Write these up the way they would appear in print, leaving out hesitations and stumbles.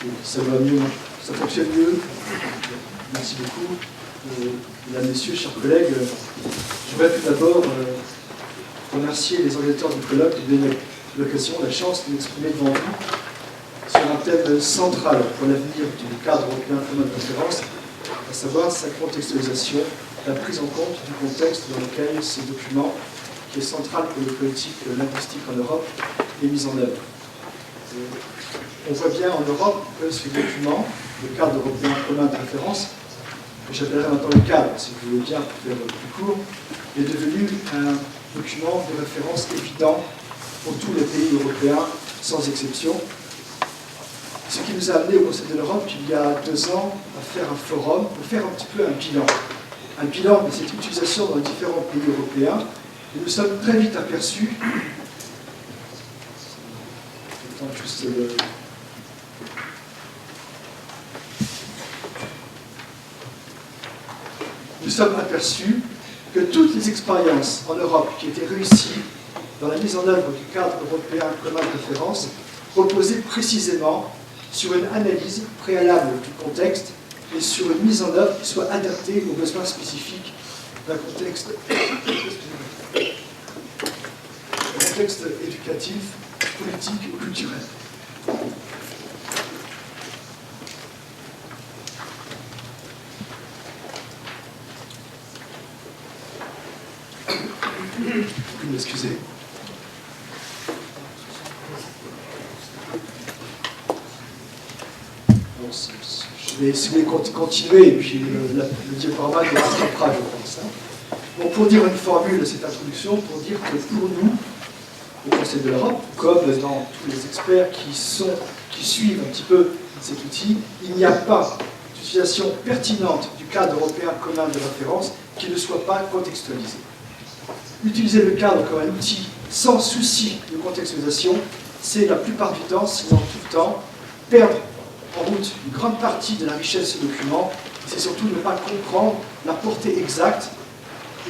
Ça va mieux, ça fonctionne mieux. Merci beaucoup. Mesdames, Messieurs, chers collègues, je voudrais tout d'abord remercier les organisateurs du colloque de donner l'occasion, la chance de m'exprimer devant vous sur un thème central pour l'avenir du cadre européen commun de référence, à savoir sa contextualisation, la prise en compte du contexte dans lequel ce document, qui est central pour les politiques linguistiques en Europe, est mis en œuvre. On voit bien en Europe que ce document, le cadre européen commun de référence, que j'appellerai maintenant le cadre, si vous voulez bien faire plus court, est devenu un document de référence évident pour tous les pays européens, sans exception. Ce qui nous a amené au Conseil de l'Europe, il y a 2 ans, à faire un forum, pour faire un petit peu un bilan. Un bilan de cette utilisation dans les différents pays européens. Et nous sommes très vite aperçus. Nous sommes aperçus que toutes les expériences en Europe qui étaient réussies dans la mise en œuvre du cadre européen commun de référence reposaient précisément sur une analyse préalable du contexte et sur une mise en œuvre qui soit adaptée aux besoins spécifiques d'un contexte éducatif, politique ou culturel. Excusez. Je vais, si vous voulez, continuer, et puis le diaporama ne rattrapera, je pense. Bon, pour dire une formule de cette introduction, pour dire que pour nous, au Conseil de l'Europe, comme dans tous les experts qui suivent un petit peu cet outil, il n'y a pas d'utilisation pertinente du cadre européen commun de référence qui ne soit pas contextualisé. Utiliser le cadre comme un outil sans souci de contextualisation, c'est la plupart du temps, sinon tout le temps, perdre en route une grande partie de la richesse de ce document. C'est surtout ne pas comprendre la portée exacte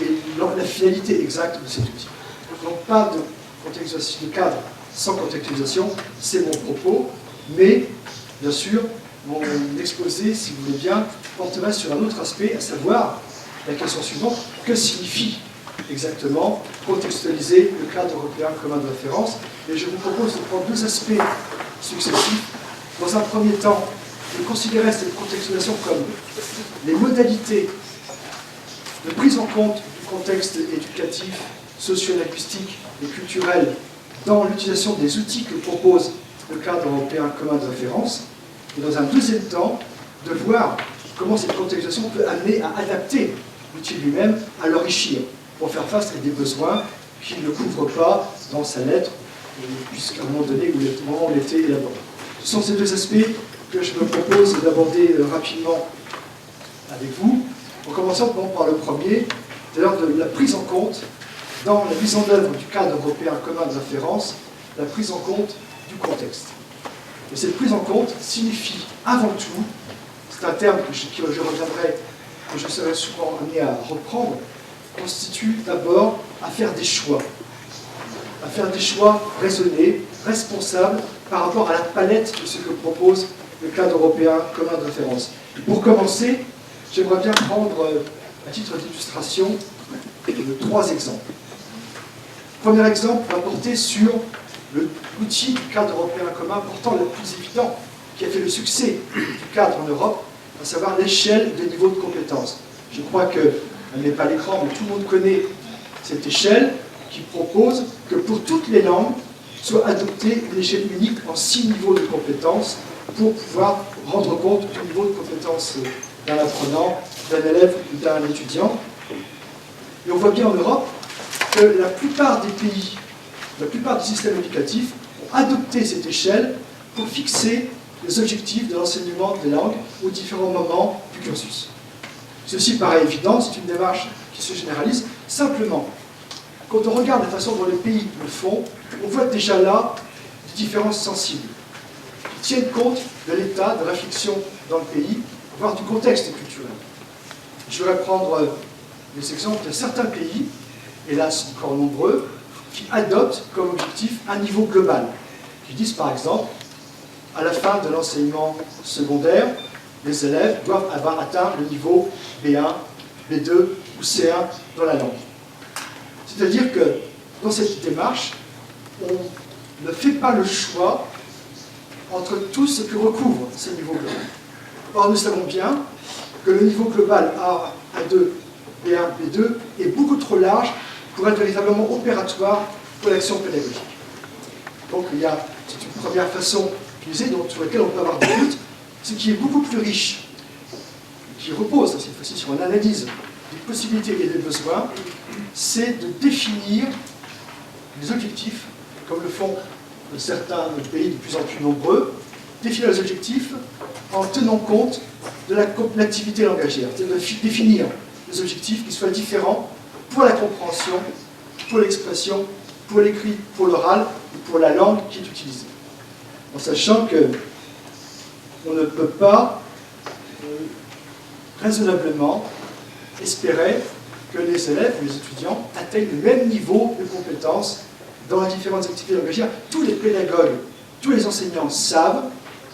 et la finalité exacte de cet outil. Donc pas de contextualisation, de cadre sans contextualisation, c'est mon propos, mais bien sûr, mon exposé, si vous voulez bien, portera sur un autre aspect, à savoir la question suivante: que signifie exactement contextualiser le cadre européen commun de référence? Et je vous propose de prendre 2 aspects successifs. Dans un premier temps, de considérer cette contextualisation comme les modalités de prise en compte du contexte éducatif, socio-linguistique et culturel dans l'utilisation des outils que propose le cadre européen commun de référence. Et dans un deuxième temps, de voir comment cette contextualisation peut amener à adapter l'outil lui-même, à l'enrichir, pour faire face à des besoins qu'il ne couvre pas dans sa lettre, puisqu'à un moment donné, au moment où il était élaboré. Ce sont ces 2 aspects que je me propose d'aborder rapidement avec vous, en commençant par le premier, c'est-à-dire de la prise en compte, dans la mise en œuvre du cadre européen commun de référence, la prise en compte du contexte. Et cette prise en compte signifie avant tout, c'est un terme que je reviendrai, que je serai souvent amené à reprendre, constitue d'abord à faire des choix raisonnés, responsables par rapport à la palette de ce que propose le cadre européen commun de référence. Et pour commencer, j'aimerais bien prendre, à titre d'illustration, 3 exemples. Premier exemple va porter sur l'outil du cadre européen commun, pourtant le plus évident, qui a fait le succès du cadre en Europe, à savoir l'échelle des niveaux de compétences. Je crois qu'elle n'est pas à l'écran, mais tout le monde connaît cette échelle qui propose que pour toutes les langues soit adoptée une échelle unique en 6 niveaux de compétences pour pouvoir rendre compte du niveau de compétence d'un apprenant, d'un élève ou d'un étudiant. Et on voit bien en Europe que la plupart des pays, la plupart des systèmes éducatifs ont adopté cette échelle pour fixer les objectifs de l'enseignement des langues aux différents moments du cursus. Ceci paraît évident, c'est une démarche qui se généralise. Simplement, quand on regarde la façon dont les pays le font, on voit déjà là des différences sensibles qui tiennent compte de l'état de réflexion dans le pays, voire du contexte culturel. Je vais prendre des exemples de certains pays, hélas encore nombreux, qui adoptent comme objectif un niveau global, qui disent par exemple à la fin de l'enseignement secondaire, les élèves doivent avoir atteint le niveau B1, B2 ou C1 dans la langue. C'est-à-dire que dans cette démarche, on ne fait pas le choix entre tout ce que recouvre ces niveaux globaux. Or, nous savons bien que le niveau global A, A2, B1, B2 est beaucoup trop large pour être véritablement opératoire pour l'action pédagogique. Donc, c'est une première façon d'utiliser, sur laquelle on peut avoir des doutes. Ce qui est beaucoup plus riche, qui repose cette fois-ci sur une analyse des possibilités et des besoins, c'est de définir les objectifs, comme le font certains pays de plus en plus nombreux, définir les objectifs en tenant compte de l'activité langagière, c'est-à-dire de définir des objectifs qui soient différents pour la compréhension, pour l'expression, pour l'écrit, pour l'oral ou pour la langue qui est utilisée. En sachant que on ne peut pas raisonnablement espérer que les élèves ou les étudiants atteignent le même niveau de compétence dans les différentes activités langagières. Tous les pédagogues, tous les enseignants savent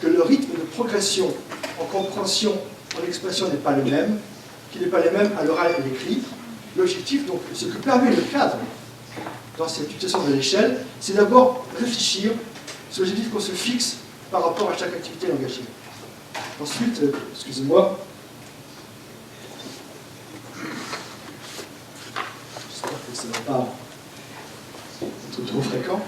que le rythme de progression en compréhension, en expression n'est pas le même, qu'il n'est pas le même à l'oral et à l'écrit. L'objectif, donc, ce que permet le cadre dans cette utilisation de l'échelle, c'est d'abord réfléchir sur l'objectif qu'on se fixe par rapport à chaque activité langagière. Ensuite, excusez-moi, j'espère que ça ne va pas être trop fréquent.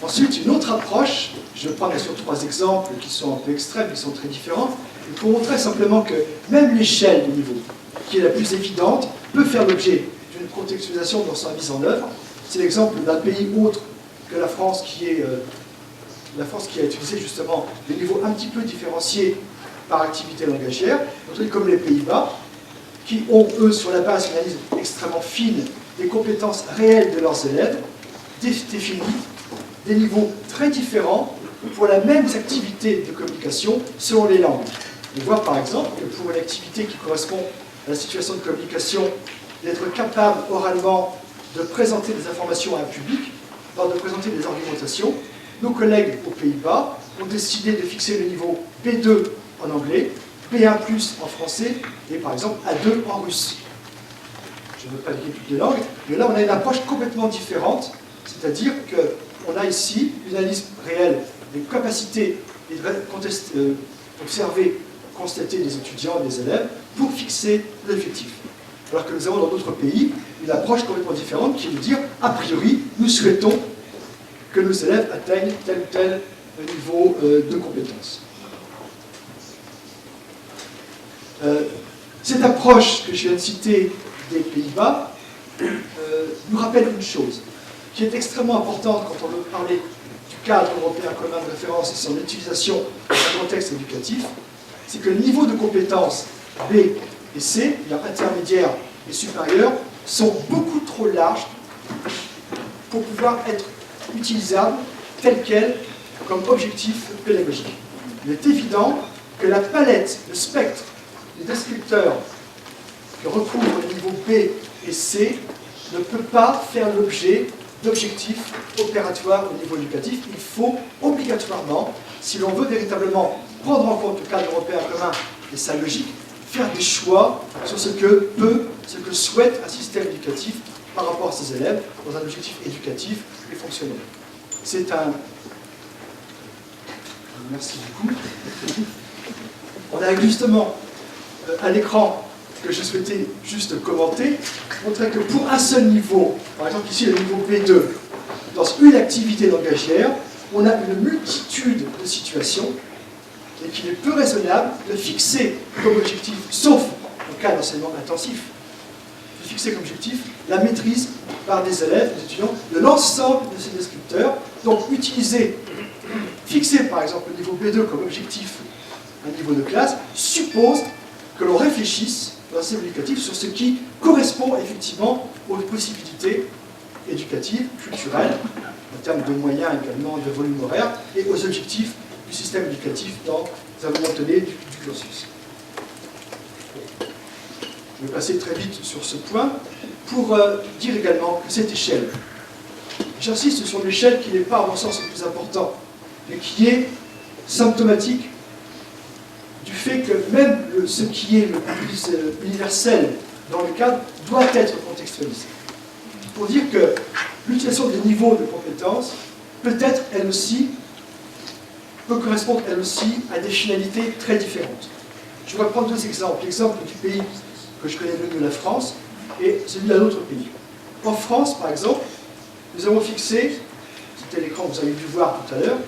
Ensuite, une autre approche, je prends bien sûr 3 exemples qui sont un peu extrêmes, qui sont très différents, et pour montrer simplement que même l'échelle de niveau, qui est la plus évidente, peut faire l'objet d'une contextualisation dans sa mise en œuvre. C'est l'exemple d'un pays autre que la France qui a utilisé justement des niveaux un petit peu différenciés par activité langagière, comme les Pays-Bas, qui ont, eux, sur la base d'une analyse extrêmement fine des compétences réelles de leurs élèves, défini des niveaux très différents pour la même activité de communication selon les langues. On voit par exemple que pour une activité qui correspond à la situation de communication, d'être capable oralement de présenter des informations à un public, de présenter des argumentations, nos collègues aux Pays-Bas ont décidé de fixer le niveau B2 en anglais, B1+ en français et par exemple A2 en russe. Je ne veux pas dire toutes les langues, mais là on a une approche complètement différente, c'est-à-dire qu'on a ici une analyse réelle des capacités observer, constater des étudiants et des élèves pour fixer l'objectif. Alors que nous avons dans d'autres pays une approche complètement différente qui est de dire, a priori, nous souhaitons que nos élèves atteignent tel ou tel niveau de compétence. Cette approche que je viens de citer des Pays-Bas nous rappelle une chose qui est extrêmement importante quand on veut parler du cadre européen commun de référence et son utilisation dans un contexte éducatif, c'est que le niveau de compétences B et C, intermédiaire et supérieur, sont beaucoup trop larges pour pouvoir être utilisables tels quels comme objectif pédagogique. Il est évident que la palette, le spectre des descripteurs que recouvrent les niveaux B et C ne peut pas faire l'objet d'objectifs opératoires au niveau éducatif. Il faut obligatoirement, si l'on veut véritablement prendre en compte le cadre européen commun et sa logique, faire des choix sur ce que souhaite un système éducatif par rapport à ses élèves dans un objectif éducatif et fonctionnel. C'est un... Merci beaucoup. On a justement à l'écran que je souhaitais juste commenter, montrer que pour un seul niveau, par exemple ici le niveau B2, dans une activité langagière, on a une multitude de situations et qu'il est peu raisonnable de fixer comme objectif, sauf en cas d'enseignement intensif, de fixer comme objectif la maîtrise par des élèves, des étudiants, de l'ensemble de ces descripteurs. Donc fixer par exemple le niveau B2 comme objectif, un niveau de classe, suppose que l'on réfléchisse dans ces éducatifs sur ce qui correspond effectivement aux possibilités éducatives, culturelles, en termes de moyens également, de volume horaire, et aux objectifs du système éducatif dans un moment donné du cursus. Je vais passer très vite sur ce point pour dire également que cette échelle, j'insiste sur l'échelle qui n'est pas, à mon sens, le plus important mais qui est symptomatique du fait que même ce qui est le plus universel dans le cadre doit être contextualisé. Pour dire que l'utilisation des niveaux de compétences peut-être elle aussi, peut correspondre elle aussi à des finalités très différentes. Je vais prendre deux exemples. L'exemple du pays que je connais le mieux, la France, et celui d'un autre pays. En France, par exemple, nous avons fixé, c'était l'écran que vous avez dû voir tout à l'heure,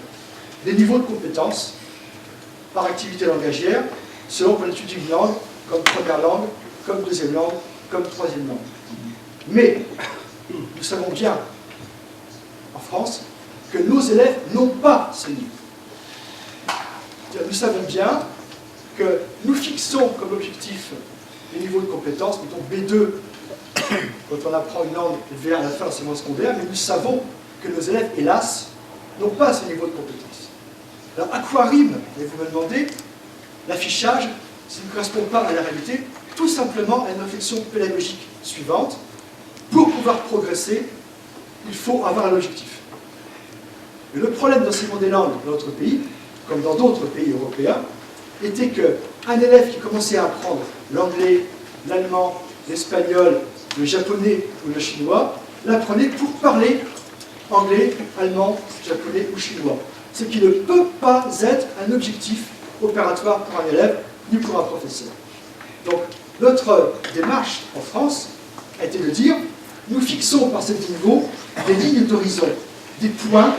des niveaux de compétences par activité langagière, selon qu'on étudie une langue comme première langue, comme deuxième langue, comme troisième langue. Mais nous savons bien, en France, que nos élèves n'ont pas ce niveau. Nous savons bien que nous fixons comme objectif les niveaux de compétences, mettons B2, quand on apprend une langue élevée à la fin de l'enseignement secondaire, mais nous savons que nos élèves, hélas, n'ont pas ce niveau de compétences. Alors, à quoi rime, et vous me demandez, l'affichage, ça ne correspond pas à la réalité, tout simplement à une réflexion pédagogique suivante. Pour pouvoir progresser, il faut avoir un objectif. Et le problème d'enseignement des langues dans notre pays, comme dans d'autres pays européens, était qu'un élève qui commençait à apprendre l'anglais, l'allemand, l'espagnol, le japonais ou le chinois, l'apprenait pour parler anglais, allemand, japonais ou chinois. Ce qui ne peut pas être un objectif opératoire pour un élève ni pour un professeur. Donc, notre démarche en France a été de dire, nous fixons par ce niveau des lignes d'horizon, des points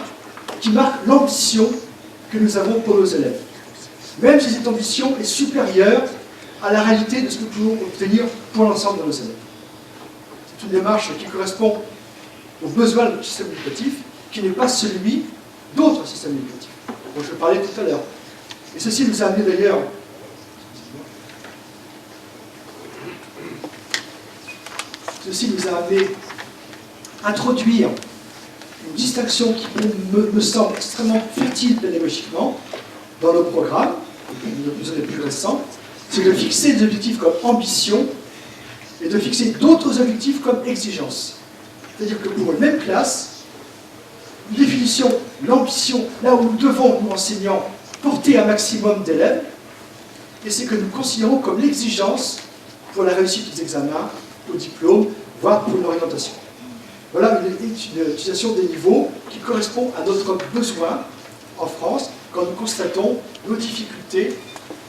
qui marquent l'ambition que nous avons pour nos élèves. Même si cette ambition est supérieure à la réalité de ce que nous pouvons obtenir pour l'ensemble de nos élèves. C'est une démarche qui correspond aux besoins du système éducatif, qui n'est pas celui d'autres systèmes éducatifs, dont je parlais tout à l'heure. Et ceci nous a amené d'ailleurs à introduire une distinction qui me semble extrêmement fertile pédagogiquement dans nos programmes, les plus récents, c'est de fixer des objectifs comme ambition et de fixer d'autres objectifs comme exigence. C'est-à-dire que pour une même classe, nous définissons l'ambition là où nous devons, nous enseignants, porter un maximum d'élèves, et c'est que nous considérons comme l'exigence pour la réussite des examens, au diplôme, voire pour une orientation. Voilà une utilisation des niveaux qui correspond à notre besoin en France quand nous constatons nos difficultés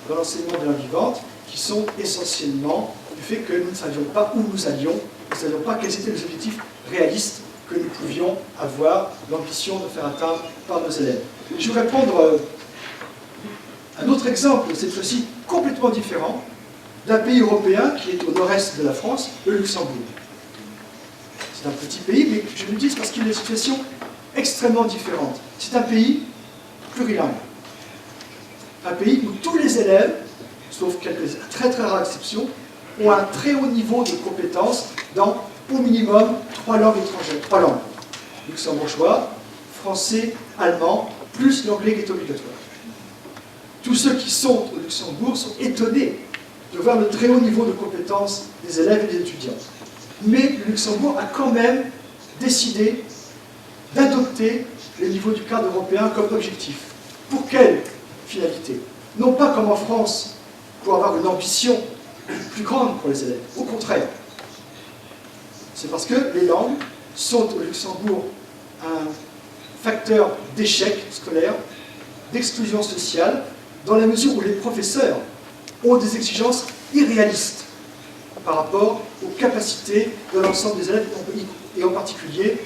dans l'enseignement de la vivante qui sont essentiellement du fait que nous ne savions pas où nous allions, nous ne savions pas quels étaient les objectifs réalistes que nous pouvions avoir l'ambition de faire atteindre par nos élèves. Je vais prendre un autre exemple, cette fois-ci complètement différent, d'un pays européen qui est au nord-est de la France, le Luxembourg. C'est un petit pays, mais je le dis parce qu'il a une situation extrêmement différente. C'est un pays plurilingue. Un pays où tous les élèves, sauf quelques très très rares exceptions, ont un très haut niveau de compétences dans au minimum 3 langues étrangères. 3 langues. Luxembourgeois, français, allemand, plus l'anglais qui est obligatoire. Tous ceux qui sont au Luxembourg sont étonnés de voir le très haut niveau de compétences des élèves et des étudiants. Mais le Luxembourg a quand même décidé d'adopter le niveau du cadre européen comme objectif. Pour quelle finalité? Non pas comme en France, pour avoir une ambition plus grande pour les élèves. Au contraire. C'est parce que les langues sont au Luxembourg un facteur d'échec scolaire, d'exclusion sociale, dans la mesure où les professeurs ont des exigences irréalistes par rapport aux capacités de l'ensemble des élèves, et en particulier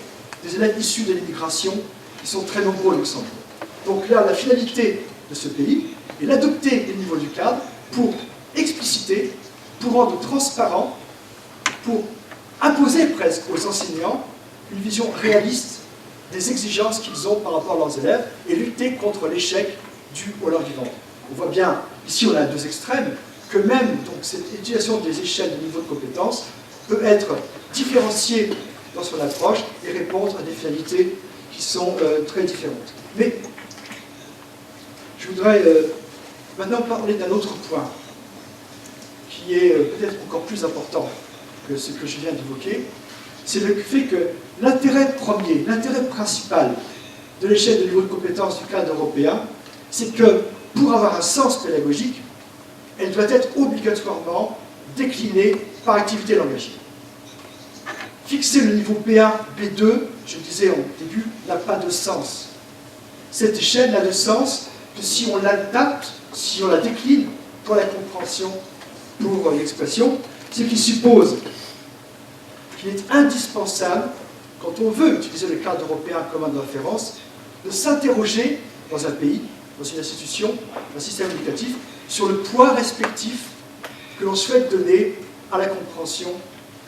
des élèves issus de l'immigration, qui sont très nombreux au Luxembourg. Donc là, la finalité de ce pays est d'adopter les niveaux du cadre pour expliciter, pour rendre transparent, pour imposer presque aux enseignants une vision réaliste des exigences qu'ils ont par rapport à leurs élèves et lutter contre l'échec dû aux langues vivantes. On voit bien, ici on a deux extrêmes, que même donc, cette utilisation des échelles de niveau de compétences peut être différenciée dans son approche et répondre à des finalités qui sont très différentes. Mais je voudrais maintenant parler d'un autre point qui est peut-être encore plus important que ce que je viens d'évoquer, c'est le fait que l'intérêt premier, l'intérêt principal de l'échelle de niveau de compétence du cadre européen, c'est que pour avoir un sens pédagogique, elle doit être obligatoirement déclinée par activité langagière. Fixer le niveau B1, B2, je le disais au début, n'a pas de sens. Cette échelle n'a de sens que si on l'adapte, si on la décline pour la compréhension, pour l'expression, ce qui suppose qu'il est indispensable, quand on veut utiliser le cadre européen commun de référence, de s'interroger dans un pays, dans une institution, un système éducatif, sur le poids respectif que l'on souhaite donner à la compréhension,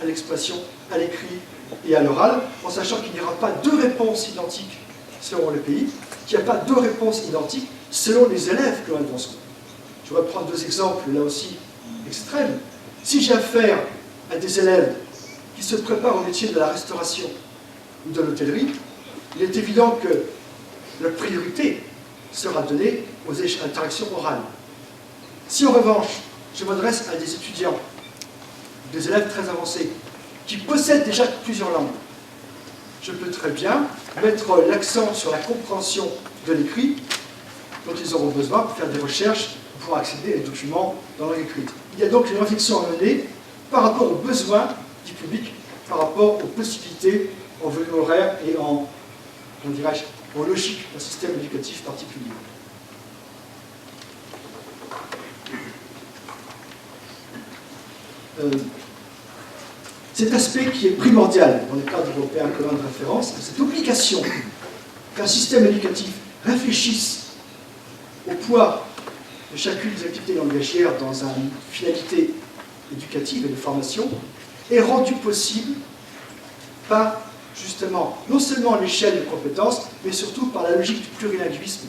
à l'expression, à l'écrit et à l'oral, en sachant qu'il n'y aura pas deux réponses identiques selon le pays, qu'il n'y a pas deux réponses identiques selon les élèves que l'on a devant soi. Je vais prendre deux exemples, là aussi, extrêmes. Si j'ai affaire à des élèves qui se préparent au métier de la restauration ou de l'hôtellerie, il est évident que la priorité sera donnée aux interactions orales. Si en revanche, je m'adresse à des étudiants, des élèves très avancés, qui possèdent déjà plusieurs langues, je peux très bien mettre l'accent sur la compréhension de l'écrit dont ils auront besoin pour faire des recherches, pour accéder à des documents dans la langue écrite. Il y a donc une réflexion à mener par rapport aux besoins du public, par rapport aux possibilités en volume horaire et en logique d'un système éducatif particulier. Cet aspect qui est primordial dans le cadre européen commun de référence, cette obligation qu'un système éducatif réfléchisse au poids de chacune des activités langagières dans une finalité éducative et de formation, est rendu possible par, justement, non seulement l'échelle de compétences, mais surtout par la logique du plurilinguisme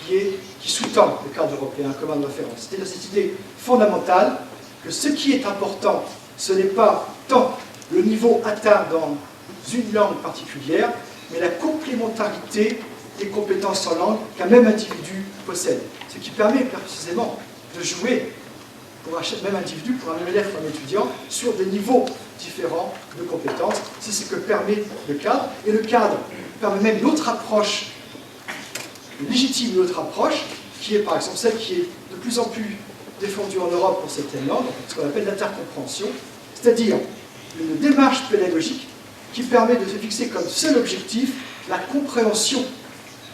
qui sous-tend le cadre européen commun de référence. C'est-à-dire cette idée fondamentale que ce qui est important, ce n'est pas tant le niveau atteint dans une langue particulière, mais la complémentarité des compétences en langue qu'un même individu possède. Ce qui permet précisément de jouer pour un même individu, pour un même élève, pour un étudiant, sur des niveaux différents de compétences. C'est ce que permet le cadre. Et le cadre permet même une autre approche, légitime une autre approche, qui est par exemple celle qui est de plus en plus défendue en Europe pour certaines langues, ce qu'on appelle l'intercompréhension, c'est-à-dire une démarche pédagogique qui permet de se fixer comme seul objectif la compréhension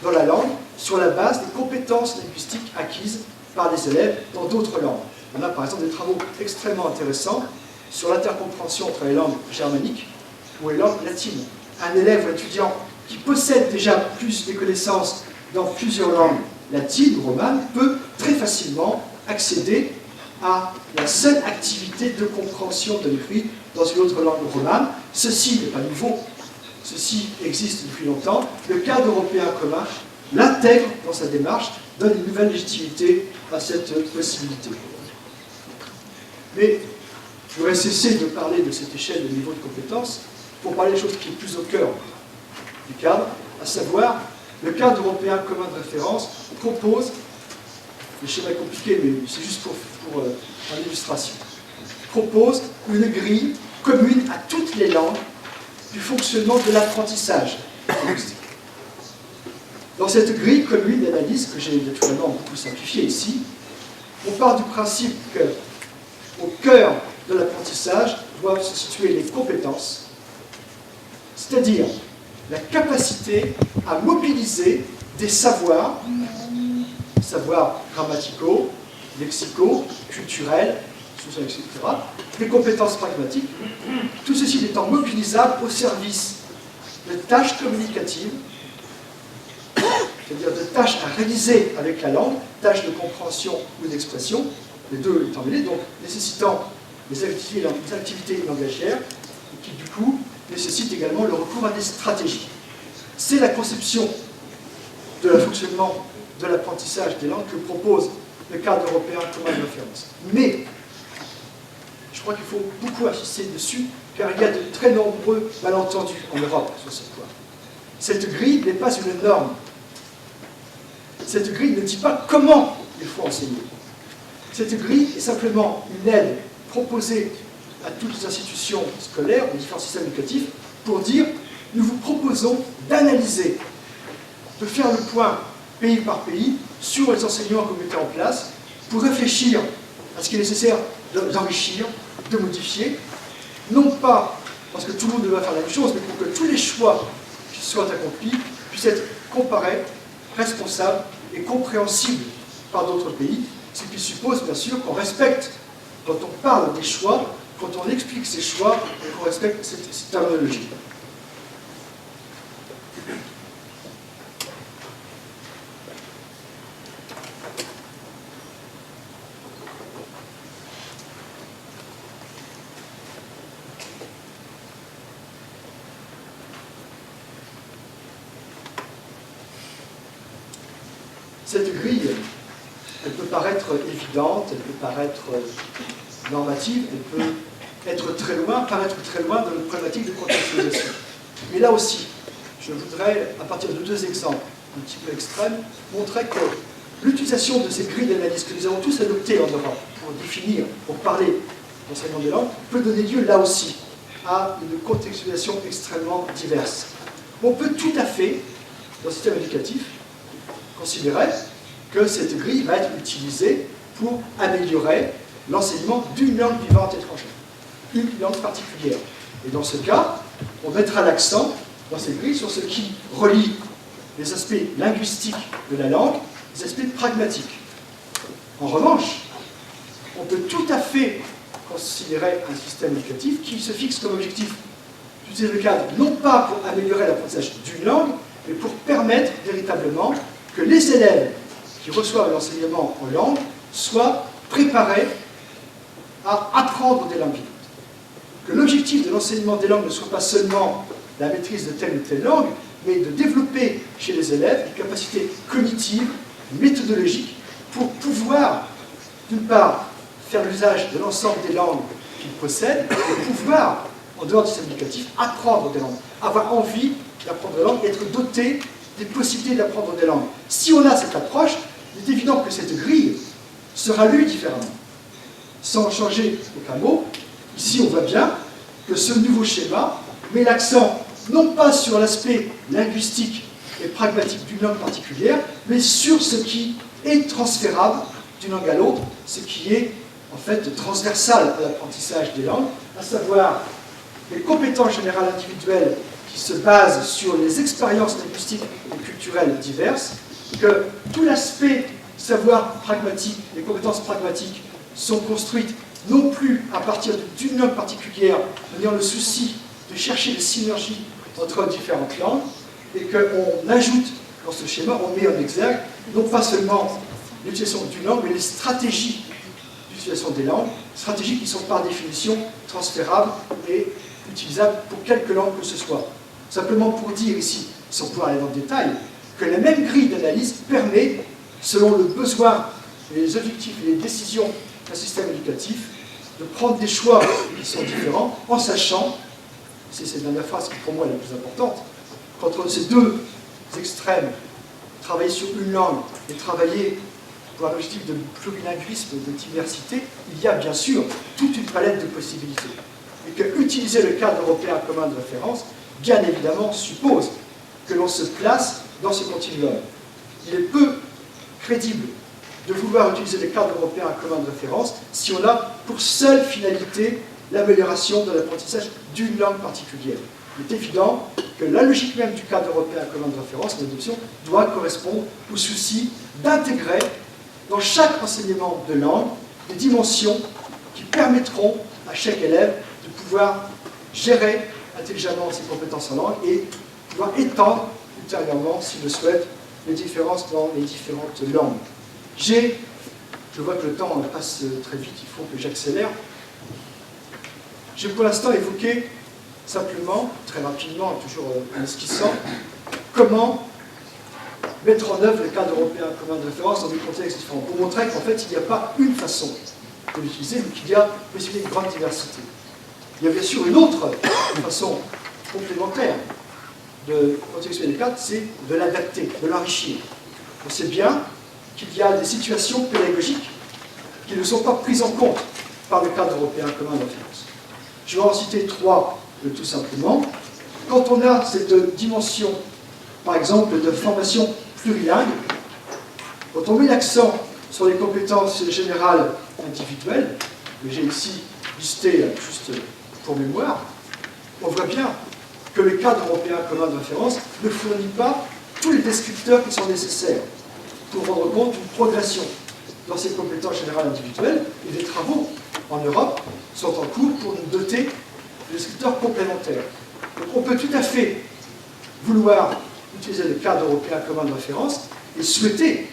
dans la langue sur la base des compétences linguistiques acquises par les élèves dans d'autres langues. On a par exemple des travaux extrêmement intéressants sur l'intercompréhension entre les langues germaniques ou les langues latines. Un élève ou étudiant qui possède déjà plus de connaissances dans plusieurs langues latines ou romanes peut très facilement accéder à la seule activité de compréhension de l'écrit dans une autre langue romane. Ceci n'est pas nouveau, ceci existe depuis longtemps. Le cadre européen commun l'intègre dans sa démarche, donne une nouvelle légitimité à cette possibilité. Mais je voudrais cesser de parler de cette échelle de niveau de compétences pour parler de choses qui est plus au cœur du cadre, à savoir le cadre européen commun de référence propose, le schéma est compliqué mais c'est juste pour en illustration, propose une grille commune à toutes les langues du fonctionnement de l'apprentissage linguistique. Dans cette grille commune d'analyse, que j'ai naturellement beaucoup simplifiée ici, on part du principe qu'au cœur de l'apprentissage doivent se situer les compétences, c'est-à-dire la capacité à mobiliser des savoirs grammaticaux, lexicaux, culturels, sociaux, etc., des compétences pragmatiques, tout ceci étant mobilisable au service de tâches communicatives, c'est-à-dire de tâches à réaliser avec la langue, tâches de compréhension ou d'expression, les deux étant mêlés, donc nécessitant des activités langagières, et qui du coup nécessitent également le recours à des stratégies. C'est la conception de le fonctionnement de l'apprentissage des langues que propose le cadre européen commun de référence. Mais, je crois qu'il faut beaucoup insister dessus, car il y a de très nombreux malentendus en Europe sur ce point. Cette grille n'est pas une norme. Cette grille ne dit pas comment il faut enseigner. Cette grille est simplement une aide proposée à toutes les institutions scolaires, aux différents systèmes éducatifs, pour dire, nous vous proposons d'analyser de faire le point, pays par pays, sur les enseignements qu'on mettait en place, pour réfléchir à ce qui est nécessaire d'enrichir, de modifier, non pas parce que tout le monde doit faire la même chose, mais pour que tous les choix qui soient accomplis puissent être comparés, responsables et compréhensibles par d'autres pays, ce qui suppose bien sûr qu'on respecte, quand on parle des choix, quand on explique ces choix, qu'on respecte cette terminologie. Cette grille, elle peut paraître évidente, elle peut paraître normative, elle peut paraître très loin de notre problématique de contextualisation. Mais là aussi, je voudrais, à partir de deux exemples un petit peu extrêmes, montrer que l'utilisation de ces grilles d'analyse que nous avons tous adoptées en Europe pour définir, pour parler d'enseignement des langues, peut donner lieu là aussi à une contextualisation extrêmement diverse. On peut tout à fait, dans le système éducatif, considérer que cette grille va être utilisée pour améliorer l'enseignement d'une langue vivante étrangère, une langue particulière. Et dans ce cas, on mettra l'accent dans cette grille sur ce qui relie les aspects linguistiques de la langue, les aspects pragmatiques. En revanche, on peut tout à fait considérer un système éducatif qui se fixe comme objectif d'utiliser le cadre, non pas pour améliorer l'apprentissage d'une langue, mais pour permettre véritablement que les élèves qui reçoivent l'enseignement en langue soient préparés à apprendre des langues vivantes. Que l'objectif de l'enseignement des langues ne soit pas seulement la maîtrise de telle ou telle langue, mais de développer chez les élèves des capacités cognitives, méthodologiques, pour pouvoir, d'une part, faire l'usage de l'ensemble des langues qu'ils possèdent, et pouvoir, en dehors du système éducatif, apprendre des langues, avoir envie d'apprendre des langues, être doté des possibilités d'apprendre des langues. Si on a cette approche, il est évident que cette grille sera lue différemment. Sans changer aucun mot, ici on voit bien que ce nouveau schéma met l'accent non pas sur l'aspect linguistique et pragmatique d'une langue particulière, mais sur ce qui est transférable d'une langue à l'autre, ce qui est en fait transversal à l'apprentissage des langues, à savoir les compétences générales individuelles qui se basent sur les expériences linguistiques et culturelles diverses, que tout l'aspect savoir pragmatique, les compétences pragmatiques sont construites non plus à partir d'une langue particulière, en ayant le souci de chercher des synergies entre différentes langues, et qu'on ajoute dans ce schéma, on met en exergue non pas seulement l'utilisation d'une langue, mais les stratégies d'utilisation des langues, stratégies qui sont par définition transférables et utilisables pour quelque langue que ce soit. Simplement pour dire ici, sans pouvoir aller dans le détail, que la même grille d'analyse permet, selon le besoin, les objectifs et les décisions d'un système éducatif, de prendre des choix qui sont différents, en sachant, c'est cette dernière phrase qui pour moi est la plus importante, qu'entre ces deux extrêmes, travailler sur une langue et travailler pour un objectif de plurilinguisme, de diversité, il y a bien sûr toute une palette de possibilités. Et que utiliser le cadre européen commun de référence, bien évidemment, suppose que l'on se place dans ce continuum. Il est peu crédible de vouloir utiliser le cadre européen commun de référence si on a pour seule finalité l'amélioration de l'apprentissage d'une langue particulière. Il est évident que la logique même du cadre européen commun de référence, l'adoption, doit correspondre au souci d'intégrer dans chaque enseignement de langue des dimensions qui permettront à chaque élève de pouvoir gérer intelligemment ses compétences en langue et pouvoir étendre ultérieurement, s'il le souhaite, les différences dans les différentes langues. Je vois que le temps passe très vite, il faut que j'accélère. J'ai pour l'instant évoqué simplement, très rapidement, toujours en esquissant, comment mettre en œuvre le cadre européen commun de référence dans des contextes différents, pour montrer qu'en fait, il n'y a pas une façon de l'utiliser, mais qu'il y a possibilité de grande diversité. Il y a bien sûr une autre façon complémentaire de contextualiser le cadre, c'est de l'adapter, de l'enrichir. On sait bien qu'il y a des situations pédagogiques qui ne sont pas prises en compte par le cadre européen commun de référence. Je vais en citer trois, tout simplement. Quand on a cette dimension par exemple, de formation plurilingue. Quand on met l'accent sur les compétences générales individuelles, que j'ai ici listé juste pour mémoire, on voit bien que le cadre européen commun de référence ne fournit pas tous les descripteurs qui sont nécessaires pour rendre compte d'une progression dans ces compétences générales individuelles, et des travaux en Europe sont en cours pour nous doter de descripteurs complémentaires. Donc on peut tout à fait vouloir utiliser le cadre européen commun de référence et souhaiter,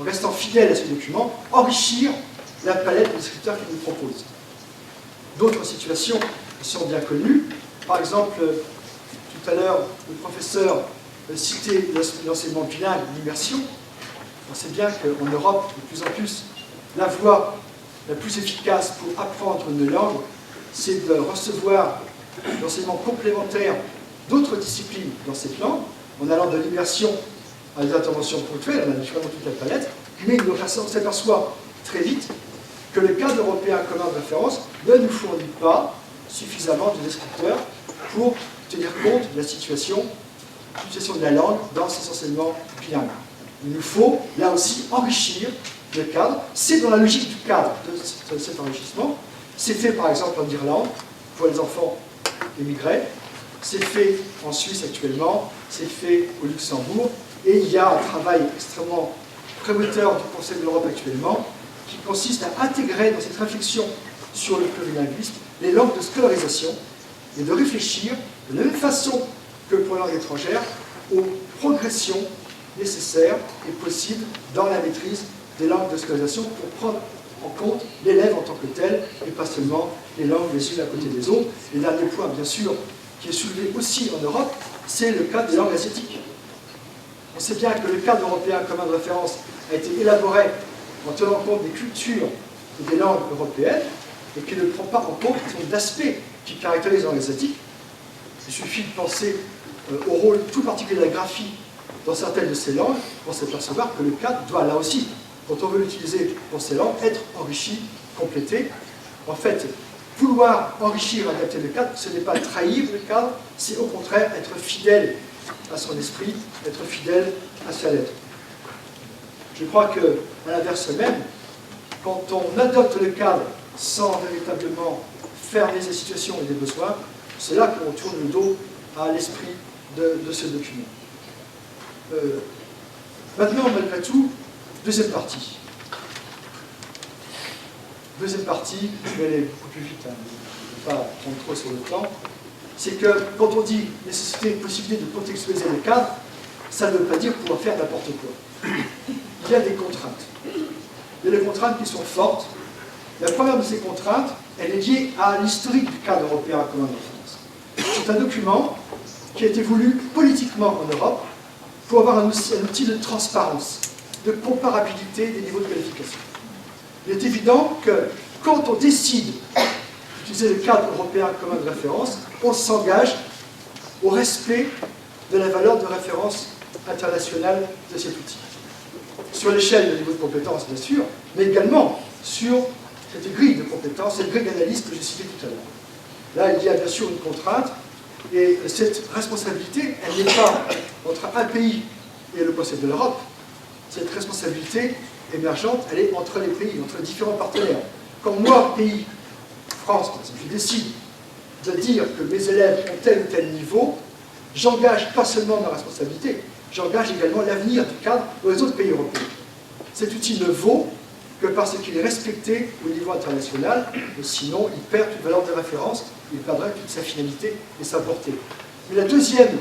en restant fidèle à ce document, enrichir la palette de descripteurs qu'il nous propose. D'autres situations sont bien connues. Par exemple, tout à l'heure, le professeur citait l'enseignement bilingue, l'immersion. On sait bien qu'en Europe, de plus en plus, la voie la plus efficace pour apprendre une langue, c'est de recevoir l'enseignement complémentaire d'autres disciplines dans cette langue, en allant de l'immersion à des interventions ponctuelles, on a naturellement toute la palette, mais on s'aperçoit très vite que le cadre européen commun de référence ne nous fournit pas suffisamment de descripteurs pour tenir compte de la situation de la langue dans ces enseignements bilingues. Il nous faut, là aussi, enrichir le cadre. C'est dans la logique du cadre de cet enrichissement. C'est fait, par exemple, en Irlande, pour les enfants émigrés. C'est fait en Suisse actuellement. C'est fait au Luxembourg. Et il y a un travail extrêmement prémoteur du Conseil de l'Europe actuellement qui consiste à intégrer dans cette réflexion sur le plurilinguisme les langues de scolarisation et de réfléchir de la même façon que pour les langues étrangères aux progressions nécessaires et possibles dans la maîtrise des langues de scolarisation pour prendre en compte l'élève en tant que tel et pas seulement les langues les unes à côté des autres. Et dernier point, bien sûr, qui est soulevé aussi en Europe, c'est le cas des langues asiatiques. On sait bien que le cadre européen commun de référence a été élaboré en tenant compte des cultures et des langues européennes et qui ne prend pas en compte d'aspects qui caractérisent les langues asiatiques. Il suffit de penser au rôle tout particulier de la graphie dans certaines de ces langues pour s'apercevoir que le cadre doit là aussi, quand on veut l'utiliser pour ces langues, être enrichi, complété. En fait, vouloir enrichir, adapter le cadre, ce n'est pas trahir le cadre, c'est au contraire être fidèle à son esprit, être fidèle à sa lettre. Je crois qu'à l'inverse même, quand on adopte le cadre sans véritablement fermer les situations et les besoins, c'est là qu'on tourne le dos à l'esprit de ce document. Maintenant, malgré tout, deuxième partie. Deuxième partie, je vais aller beaucoup plus vite, hein, je ne vais pas prendre trop sur le temps, c'est que quand on dit nécessité, possibilité de contextualiser le cadre, ça ne veut pas dire pouvoir faire n'importe quoi. Il y a des contraintes. Il y a des contraintes qui sont fortes. La première de ces contraintes, elle est liée à l'historique du cadre européen commun de référence. C'est un document qui a été voulu politiquement en Europe pour avoir un outil de transparence, de comparabilité des niveaux de qualification. Il est évident que quand on décide d'utiliser le cadre européen commun de référence, on s'engage au respect de la valeur de référence internationale de cet outil. Sur l'échelle de niveau de compétences, bien sûr, mais également sur cette grille de compétences, cette grille d'analyse que j'ai citée tout à l'heure. Là, il y a bien sûr une contrainte, et cette responsabilité, elle n'est pas entre un pays et le Conseil de l'Europe. Cette responsabilité émergente, elle est entre les pays, entre les différents partenaires. Quand moi, pays, France, par exemple, je décide de dire que mes élèves ont tel ou tel niveau, j'engage pas seulement ma responsabilité, j'engage également l'avenir du cadre dans les autres pays européens. Cet outil ne vaut que parce qu'il est respecté au niveau international, sinon il perd toute valeur de référence, il perdrait toute sa finalité et sa portée. Mais le deuxième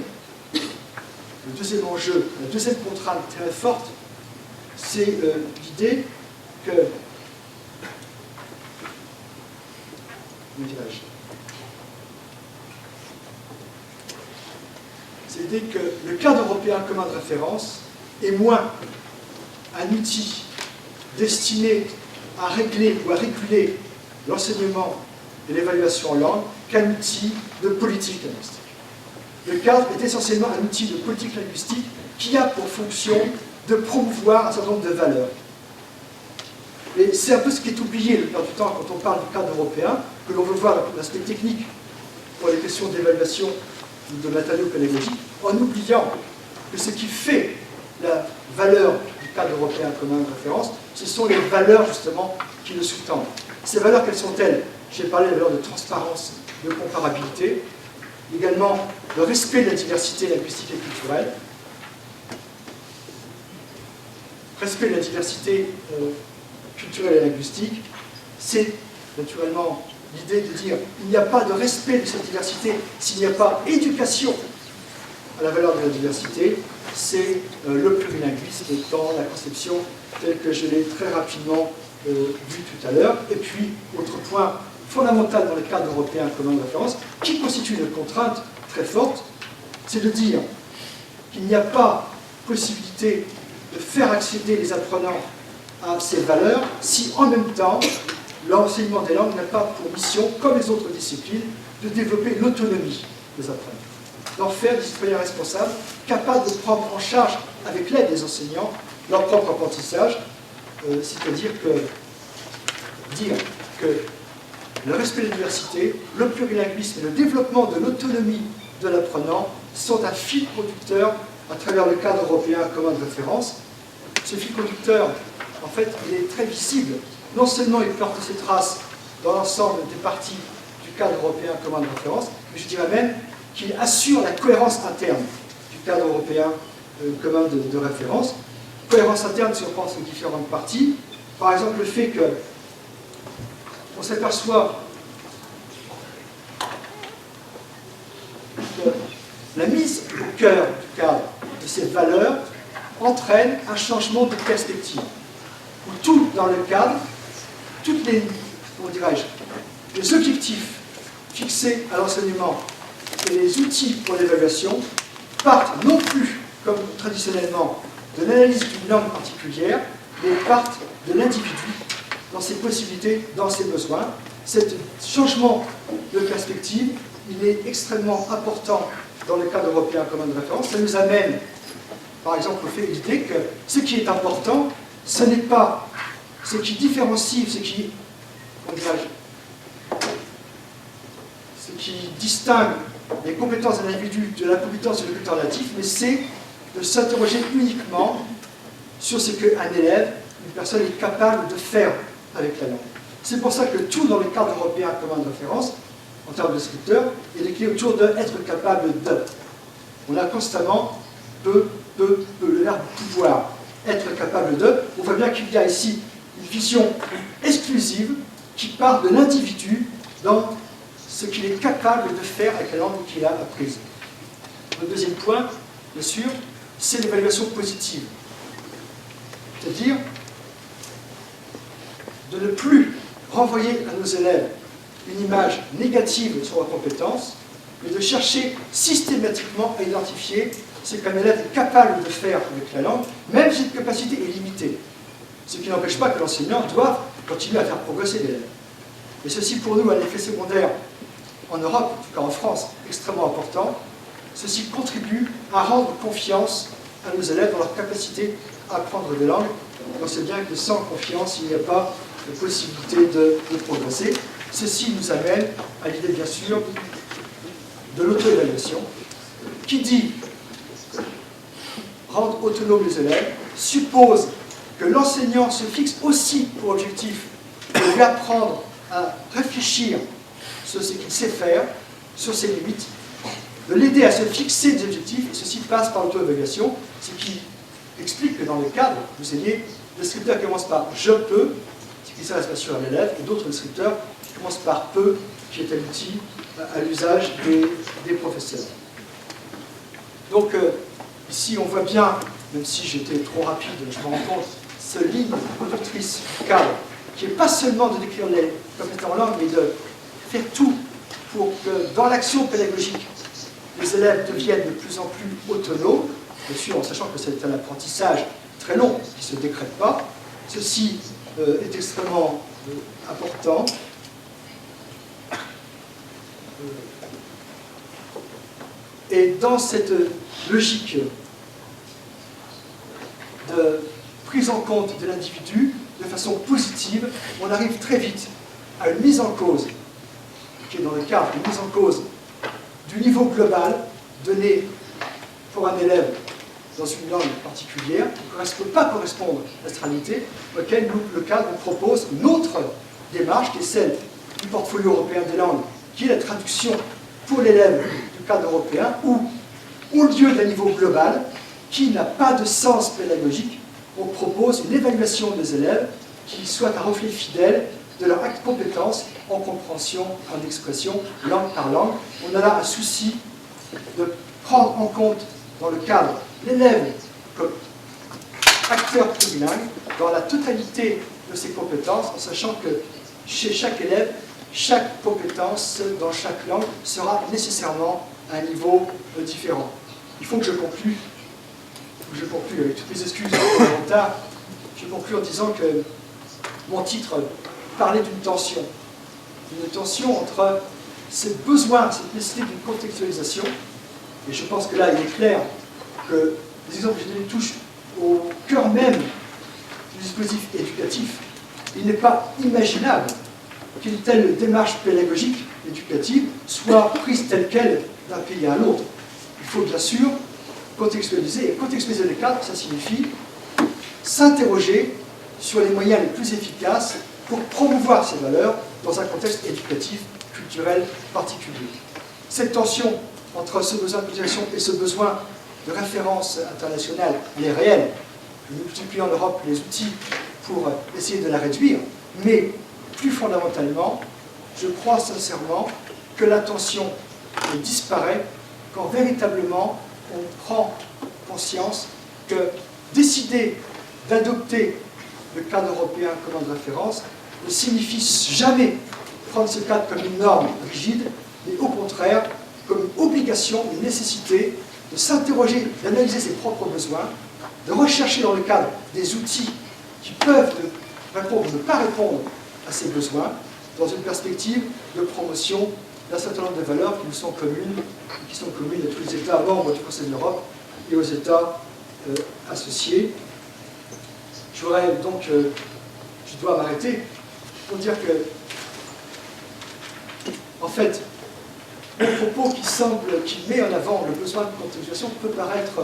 enjeu, la deuxième contrainte très forte, c'est l'idée que c'est l'idée que le cadre européen commun de référence est moins un outil destiné à régler ou à réguler l'enseignement et l'évaluation en langue qu'un outil de politique linguistique. Le cadre est essentiellement un outil de politique linguistique qui a pour fonction de promouvoir un certain nombre de valeurs. Et c'est un peu ce qui est oublié le plupart du temps quand on parle du cadre européen, que l'on veut voir l'aspect technique pour les questions d'évaluation ou de matériaux pédagogiques, en oubliant que ce qui fait la valeur du cadre européen commun de référence, ce sont les valeurs justement qui le sous-tendent. Ces valeurs, quelles sont-elles? J'ai parlé de la valeur de transparence, de comparabilité, également le respect de la diversité linguistique et culturelle, respect de la diversité culturelle et linguistique, c'est naturellement l'idée de dire qu'il n'y a pas de respect de cette diversité s'il n'y a pas éducation à la valeur de la diversité, c'est le plurilinguisme dans la conception telle que je l'ai très rapidement vu tout à l'heure. Et puis, autre point fondamental dans le cadre européen commun de référence, qui constitue une contrainte très forte, c'est de dire qu'il n'y a pas possibilité de faire accéder les apprenants à ces valeurs si en même temps l'enseignement des langues n'a pas pour mission, comme les autres disciplines, de développer l'autonomie des apprenants, d'en faire des citoyens responsables, capables de prendre en charge, avec l'aide des enseignants, leur propre apprentissage, c'est-à-dire dire que le respect de la diversité, le plurilinguisme et le développement de l'autonomie de l'apprenant sont un fil conducteur à travers le cadre européen commun de référence. Ce fil conducteur, en fait, il est très visible. Non seulement il porte ses traces dans l'ensemble des parties du cadre européen commun de référence, mais je dirais même qu'il assure la cohérence interne du cadre européen commun de référence. Cohérence interne si on pense aux différentes parties. Par exemple, le fait que on s'aperçoit que la mise au cœur du cadre de ces valeurs entraîne un changement de perspective. Où tout dans le cadre, toutes les, comment dirais-je, les objectifs fixés à l'enseignement et les outils pour l'évaluation partent non plus, comme traditionnellement, de l'analyse d'une langue particulière, mais partent de l'individu, dans ses possibilités, dans ses besoins. Cet changement de perspective, il est extrêmement important dans le cadre européen commun de référence. Ça nous amène, par exemple, au fait de l'idée que ce qui est important, ce n'est pas ce qui différencie, ce qui distingue les compétences d'un individu de la compétence de l'écouteur natif, mais c'est de s'interroger uniquement sur ce qu'un élève, une personne est capable de faire avec la langue. C'est pour ça que tout dans le cadre européen commun de référence, en termes de scripteur, est décliné autour de être capable de. On a constamment le verbe pouvoir, être capable de. On voit bien qu'il y a ici une vision exclusive qui part de l'individu dans ce qu'il est capable de faire avec la langue qu'il a apprise. Le deuxième point, bien sûr, c'est l'évaluation positive. C'est-à-dire de ne plus renvoyer à nos élèves une image négative sur leurs compétences, mais de chercher systématiquement à identifier ce qu'un élève est capable de faire avec la langue, même si cette capacité est limitée. Ce qui n'empêche pas que l'enseignant doit continuer à faire progresser l'élève. Et ceci, pour nous, a un effet secondaire en Europe, en tout cas en France, extrêmement important. Ceci contribue à rendre confiance à nos élèves dans leur capacité à apprendre des langues. On sait bien que sans confiance, il n'y a pas de possibilité de progresser. Ceci nous amène à l'idée, bien sûr, de l'auto-évaluation, qui dit rendre autonomes les élèves, suppose que l'enseignant se fixe aussi pour objectif de lui apprendre à réfléchir sur ce qu'il sait faire, sur ses limites, de l'aider à se fixer des objectifs, et ceci passe par l'auto-évaluation, ce qui explique que dans le cadre, vous ayez le scripteur qui commence par « je peux », ce qui s'adresse bien sûr à l'élève, et d'autres scripteurs qui commencent par « peut », qui est un outil à l'usage des professeurs. Donc, ici, on voit bien, même si j'étais trop rapide, je me rends compte, cette ligne conductrice du cadre, qui n'est pas seulement de décrire les compétences en langue, mais de faire tout pour que, dans l'action pédagogique, les élèves deviennent de plus en plus autonomes, bien sûr en sachant que c'est un apprentissage très long, qui ne se décrète pas. Ceci est extrêmement important. Et dans cette logique de prise en compte de l'individu de façon positive, on arrive très vite à une mise en cause, qui est dans le cadre d'une mise en cause du niveau global donné pour un élève dans une langue particulière, qui ne peut pas correspondre à cette réalité, auquel le cadre nous propose une autre démarche, qui est celle du portfolio européen des langues, qui est la traduction pour l'élève du cadre européen, où, au lieu d'un niveau global, qui n'a pas de sens pédagogique, on propose une évaluation des élèves qui soit un reflet fidèle de leur acte de compétence en compréhension, en expression, langue par langue. On a là un souci de prendre en compte dans le cadre l'élève comme acteur plurilingue dans la totalité de ses compétences, en sachant que chez chaque élève, chaque compétence dans chaque langue sera nécessairement à un niveau différent. Il faut que je conclue. Avec toutes mes excuses pour le retard. Je conclue en disant que mon titre parlait d'une tension. Une tension entre ces besoins, cette nécessité d'une contextualisation. Et je pense que là, il est clair que les exemples que j'ai donnés touchent au cœur même du dispositif éducatif. Il n'est pas imaginable qu'une telle démarche pédagogique, éducative, soit prise telle qu'elle d'un pays à l'autre. Il faut bien sûr contextualiser. Et contextualiser le cadre, ça signifie s'interroger sur les moyens les plus efficaces pour promouvoir ces valeurs dans un contexte éducatif, culturel particulier. Cette tension entre ce besoin d'utilisation et ce besoin de référence internationale, elle est réelle. Nous multiplions en Europe les outils pour essayer de la réduire, mais plus fondamentalement, je crois sincèrement que la tension disparaît quand véritablement on prend conscience que décider d'adopter le cadre européen comme de référence ne signifie jamais prendre ce cadre comme une norme rigide, mais au contraire comme une obligation, une nécessité de s'interroger, d'analyser ses propres besoins, de rechercher dans le cadre des outils qui peuvent répondre ou ne pas répondre à ces besoins, dans une perspective de promotion d'un certain nombre de valeurs qui nous sont communes, et qui sont communes à tous les États membres du Conseil de l'Europe et aux États associés. Je dois m'arrêter pour dire que, en fait, le propos qui met en avant le besoin de contextualisation peut paraître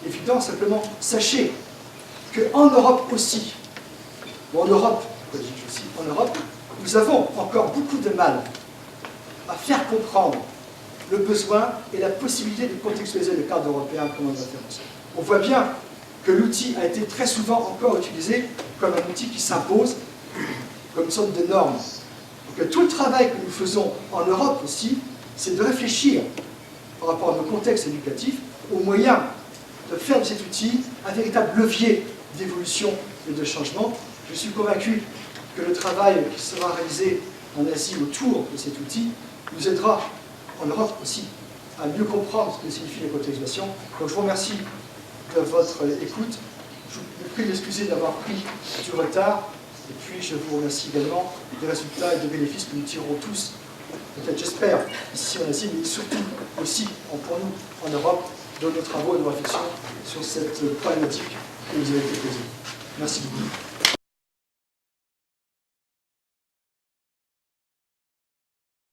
évident, simplement sachez qu'en Europe aussi, ou en Europe, nous avons encore beaucoup de mal à faire comprendre le besoin et la possibilité de contextualiser le cadre européen comme une référence. On voit bien que l'outil a été très souvent encore utilisé comme un outil qui s'impose, comme une sorte de norme. Donc, tout le travail que nous faisons en Europe aussi, c'est de réfléchir par rapport à nos contextes éducatifs aux moyens de faire de cet outil un véritable levier d'évolution et de changement. Je suis convaincu que le travail qui sera réalisé en Asie autour de cet outil nous aidera en Europe aussi à mieux comprendre ce que signifie la contextualisation. Donc je vous remercie de votre écoute. Je vous prie d'excuser d'avoir pris du retard. Et puis je vous remercie également des résultats et des bénéfices que nous tirerons tous, peut-être j'espère, ici en Asie, mais surtout aussi pour nous en Europe, de nos travaux et de nos réflexions sur cette problématique que vous avez été posée. Merci beaucoup.